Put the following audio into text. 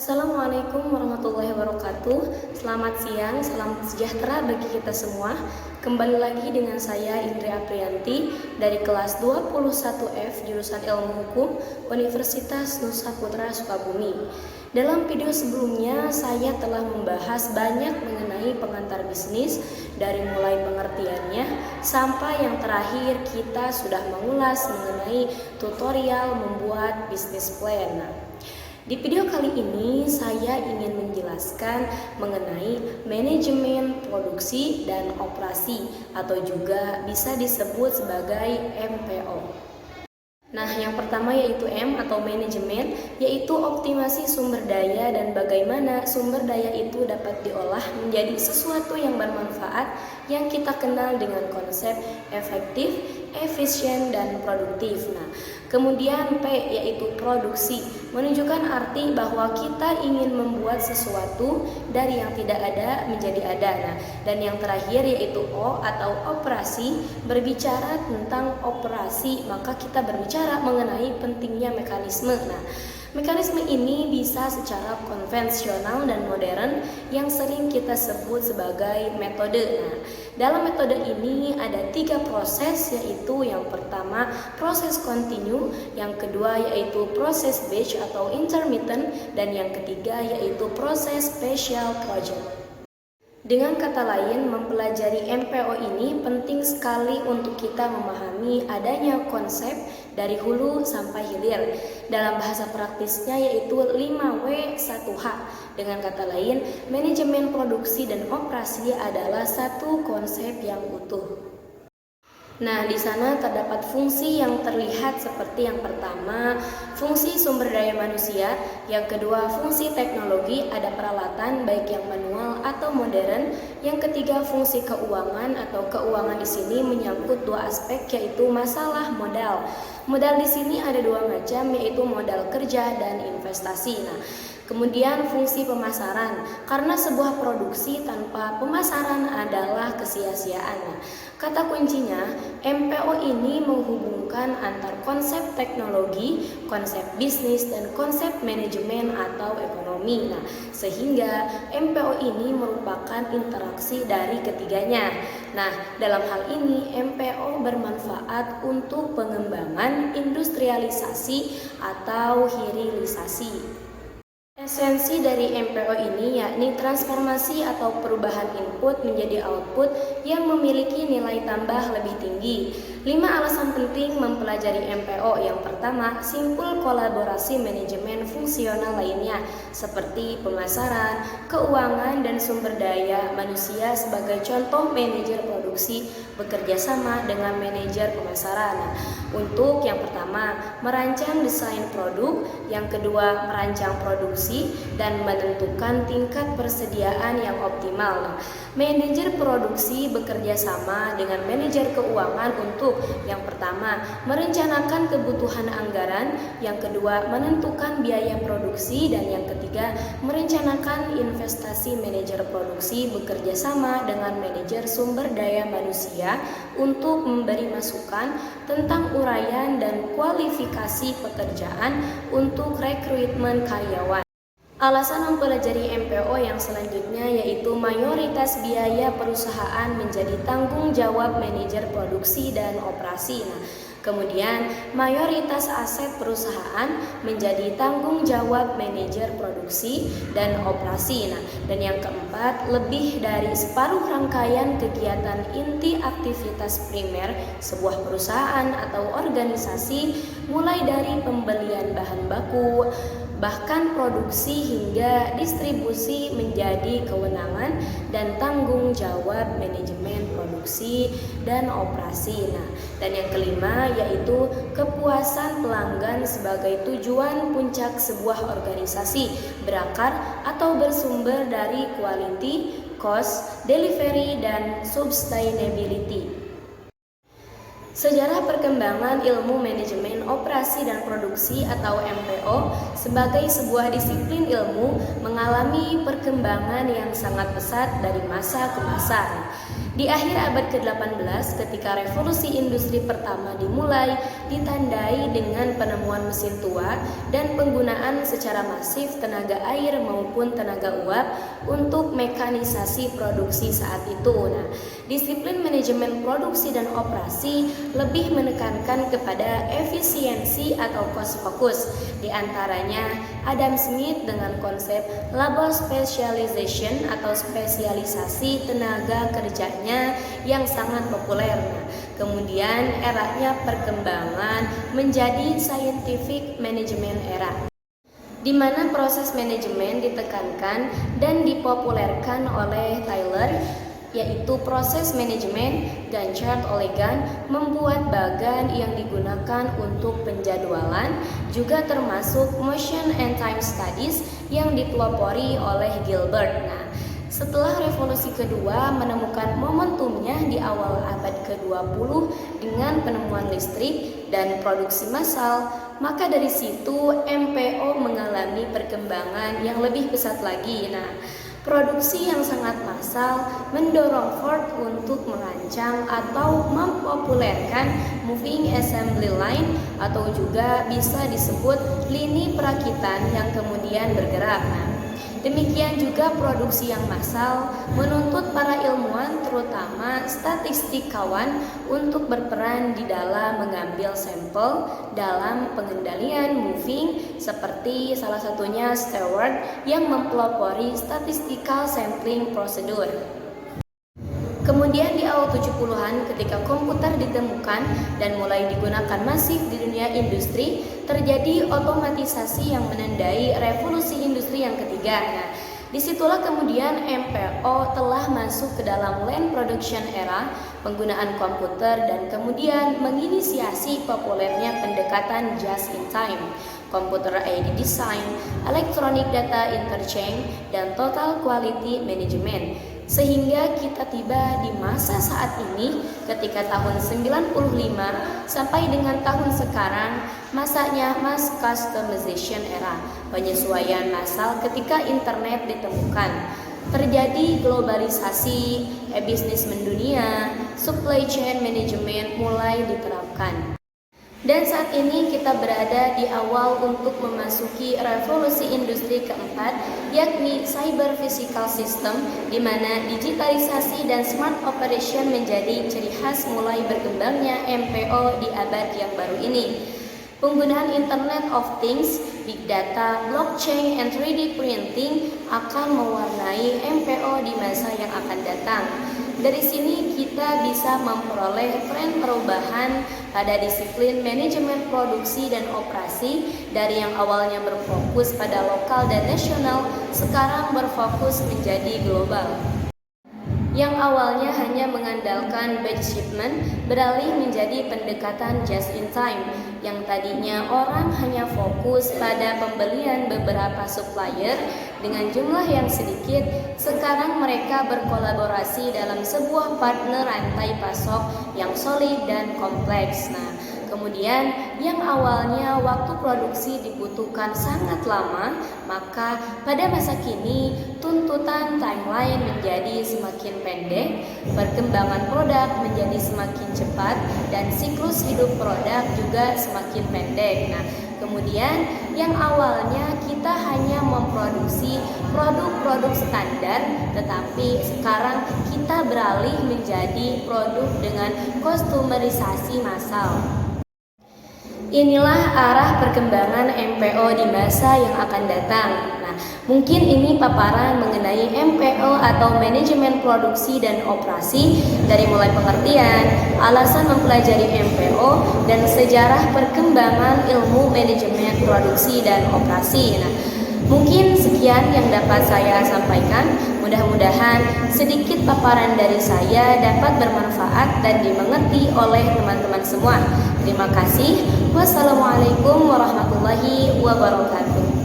Assalamualaikum warahmatullahi wabarakatuh. Selamat siang, salam sejahtera bagi kita semua. Kembali lagi dengan saya Indri Aprianti dari kelas 21F jurusan Ilmu Hukum Universitas Nusa Putra Sukabumi. Dalam video sebelumnya saya telah membahas banyak mengenai pengantar bisnis, dari mulai pengertiannya sampai yang terakhir kita sudah mengulas mengenai tutorial membuat bisnis plan. Di video kali ini saya ingin menjelaskan mengenai manajemen produksi dan operasi atau juga bisa disebut sebagai MPO. Nah, yang pertama yaitu M atau manajemen, yaitu optimasi sumber daya dan bagaimana sumber daya itu dapat diolah menjadi sesuatu yang bermanfaat yang kita kenal dengan konsep efektif, efisien, dan produktif. Nah, kemudian P yaitu produksi, menunjukkan arti bahwa kita ingin membuat sesuatu dari yang tidak ada menjadi ada. Nah, dan yang terakhir yaitu O atau operasi, berbicara tentang operasi, maka kita berbicara mengenai pentingnya mekanisme. Nah, mekanisme ini bisa secara konvensional dan modern yang sering kita sebut sebagai metode. Nah, dalam metode ini ada 3 proses, yaitu yang pertama proses kontinu, yang kedua yaitu proses batch atau intermittent, dan yang ketiga yaitu proses special project. Dengan kata lain, mempelajari MPO ini penting sekali untuk kita memahami adanya konsep dari hulu sampai hilir. Dalam bahasa praktisnya yaitu 5W1H. Dengan kata lain, manajemen produksi dan operasi adalah satu konsep yang utuh. Nah, di sana terdapat fungsi yang terlihat seperti yang pertama, fungsi sumber daya manusia, yang kedua fungsi teknologi, ada peralatan baik yang manual atau modern, yang ketiga fungsi keuangan atau keuangan di sini menyangkut 2 aspek yaitu masalah modal. Modal di sini ada 2 macam yaitu modal kerja dan investasi. Nah, kemudian fungsi pemasaran, karena sebuah produksi tanpa pemasaran adalah kesia-siaan. Nah, kata kuncinya, MPO ini menghubungkan antar konsep teknologi, konsep bisnis, dan konsep manajemen atau ekonomi. Nah, sehingga MPO ini merupakan interaksi dari ketiganya. Nah, dalam hal ini MPO bermanfaat untuk pengembangan industrialisasi atau hilirisasi. Esensi dari MPO ini yakni transformasi atau perubahan input menjadi output yang memiliki nilai tambah lebih tinggi. 5 alasan penting mempelajari MPO. Yang pertama, simpul kolaborasi manajemen fungsional lainnya seperti pemasaran, keuangan, dan sumber daya manusia. Sebagai contoh, manajer produksi bekerja sama dengan manajer pemasaran. Nah, untuk yang pertama, merancang desain produk, yang kedua merancang produksi dan menentukan tingkat persediaan yang optimal. Nah, manajer produksi bekerja sama dengan manajer keuangan untuk yang pertama merencanakan kebutuhan anggaran, yang kedua menentukan biaya produksi, dan yang ketiga merencanakan investasi. Manajer produksi bekerja sama dengan manajer sumber daya manusia untuk memberi masukan tentang uraian dan kualifikasi pekerjaan untuk rekrutmen karyawan. Alasan mempelajari MPO yang selanjutnya yaitu mayoritas biaya perusahaan menjadi tanggung jawab manajer produksi dan operasi. Nah, kemudian mayoritas aset perusahaan menjadi tanggung jawab manajer produksi dan operasi. Nah, dan yang keempat, lebih dari separuh rangkaian kegiatan inti aktivitas primer sebuah perusahaan atau organisasi, mulai dari pembelian bahan baku, bahkan produksi hingga distribusi, menjadi kewenangan dan tanggung jawab manajemen produksi dan operasi. Nah, dan yang kelima yaitu kepuasan pelanggan sebagai tujuan puncak sebuah organisasi, berakar atau bersumber dari quality, cost, delivery, dan sustainability. Sejarah perkembangan ilmu manajemen operasi dan produksi atau MPO sebagai sebuah disiplin ilmu mengalami perkembangan yang sangat pesat dari masa ke masa. Di akhir abad ke-18, ketika revolusi industri pertama dimulai, ditandai dengan penemuan mesin tua dan penggunaan secara masif tenaga air maupun tenaga uap untuk mekanisasi produksi saat itu. Nah, disiplin manajemen produksi dan operasi lebih menekankan kepada efisiensi atau cost focus. Di antaranya Adam Smith dengan konsep labor specialization atau spesialisasi tenaga kerjanya yang sangat populer. Nah, kemudian eranya perkembangan menjadi scientific management era, di mana proses manajemen ditekankan dan dipopulerkan oleh Taylor, yaitu proses manajemen Ganchard oleh Gann membuat bagan yang digunakan untuk penjadwalan, juga termasuk motion and time studies yang dipelopori oleh Gilbert. Nah, setelah revolusi kedua menemukan momentumnya di awal abad ke-20 dengan penemuan listrik dan produksi massal, maka dari situ MPO mengalami perkembangan yang lebih pesat lagi. Nah, produksi yang sangat massal mendorong Ford untuk merancang atau mempopulerkan moving assembly line atau juga bisa disebut lini perakitan yang kemudian bergerak. Nah, demikian juga produksi yang massal menuntut para ilmuwan terutama statistikawan untuk berperan di dalam mengambil sampel dalam pengendalian moving, seperti salah satunya Stewart yang mempelopori statistical sampling procedure. Kemudian di awal 70-an ketika komputer ditemukan dan mulai digunakan masif di dunia industri, terjadi otomatisasi yang menandai revolusi industri yang ketiga. Nah, disitulah kemudian MPO telah masuk ke dalam land production era, penggunaan komputer dan kemudian menginisiasi populernya pendekatan just in time, computer aided design, electronic data interchange, dan total quality management. Sehingga kita tiba di masa saat ini ketika tahun 95 sampai dengan tahun sekarang, masanya mass customization era, penyesuaian massal ketika internet ditemukan. Terjadi globalisasi, bisnis mendunia, supply chain management mulai diterapkan. Dan saat ini kita berada di awal untuk memasuki revolusi industri keempat, yakni cyber physical system, di mana digitalisasi dan smart operation menjadi ciri khas mulai berkembangnya MPO di abad yang baru ini. Penggunaan Internet of Things, Big Data, Blockchain, and 3D Printing akan mewarnai MPO di masa yang akan datang. Dari sini kita bisa memperoleh tren perubahan pada disiplin manajemen produksi dan operasi dari yang awalnya berfokus pada lokal dan nasional, sekarang berfokus menjadi global. Yang awalnya hanya mengandalkan batch shipment beralih menjadi pendekatan just in time. Yang tadinya orang hanya fokus pada pembelian beberapa supplier dengan jumlah yang sedikit, sekarang mereka berkolaborasi dalam sebuah partner rantai pasok yang solid dan kompleks. Nah, kemudian yang awalnya waktu produksi dibutuhkan sangat lama, maka pada masa kini tuntutan timeline menjadi semakin pendek, perkembangan produk menjadi semakin cepat, dan siklus hidup produk juga semakin pendek. Nah, kemudian yang awalnya kita hanya memproduksi produk-produk standar, tetapi sekarang kita beralih menjadi produk dengan kostumerisasi massal. Inilah arah perkembangan MPO di masa yang akan datang. Nah, mungkin ini paparan mengenai MPO atau manajemen produksi dan operasi, dari mulai pengertian, alasan mempelajari MPO, dan sejarah perkembangan ilmu manajemen produksi dan operasi. Nah, mungkin sekian yang dapat saya sampaikan. Mudah-mudahan sedikit paparan dari saya dapat bermanfaat dan dimengerti oleh teman-teman semua. Terima kasih. Wassalamualaikum warahmatullahi wabarakatuh.